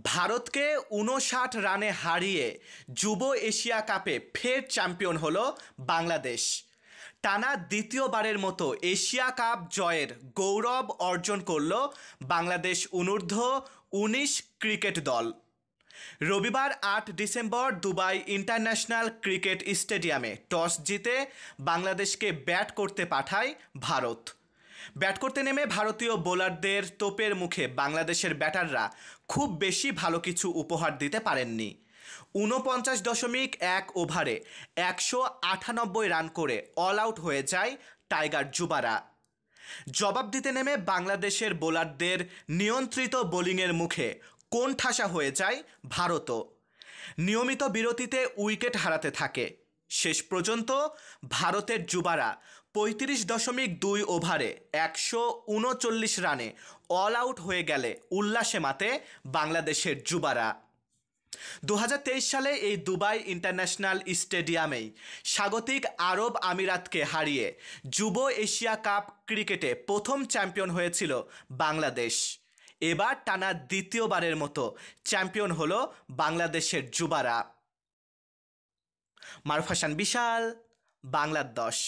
ভারতকে ৫৯ রানে হারিয়ে যুব এশিয়া কাপে ফের চ্যাম্পিয়ন হলো বাংলাদেশ। টানা দ্বিতীয়বারের মতো এশিয়া কাপ জয়ের গৌরব অর্জন করল বাংলাদেশ অনূর্ধ্ব-১৯ ক্রিকেট দল। রবিবার ৮ ডিসেম্বর দুবাই ইন্টারন্যাশনাল ক্রিকেট স্টেডিয়ামে টস জিতে বাংলাদেশকে ব্যাট করতে পাঠায় ভারত। ব্যাট করতে নেমে ভারতীয় বোলারদের তোপের মুখে বাংলাদেশের ব্যাটাররা খুব বেশি ভালো কিছু উপহার দিতে পারেননি। ৪৯.১ ওভারে ১৯৮ রান করে অল আউট হয়ে যায় টাইগার যুবারা। জবাব দিতে নেমে বাংলাদেশের বোলারদের নিয়ন্ত্রিত বোলিংয়ের মুখে কোণঠাসা হয়ে যায় ভারতও। নিয়মিত বিরতিতে উইকেট হারাতে থাকে। শেষ পর্যন্ত ভারতের যুবারা ৩৫.২ ওভারে ১৩৯ রানে অল আউট হয়ে গেলে উল্লাসে মাতে বাংলাদেশের যুবারা। ২০২৩ সালে এই দুবাই ইন্টারন্যাশনাল স্টেডিয়ামেই স্বাগতিক আরব আমিরাতকে হারিয়ে যুব এশিয়া কাপ ক্রিকেটে প্রথম চ্যাম্পিয়ন হয়েছিল বাংলাদেশ। এবার টানা দ্বিতীয়বারের মতো চ্যাম্পিয়ন হলো বাংলাদেশের যুবারা। মারুফ হাসান বিশাল, বাংলার ১০।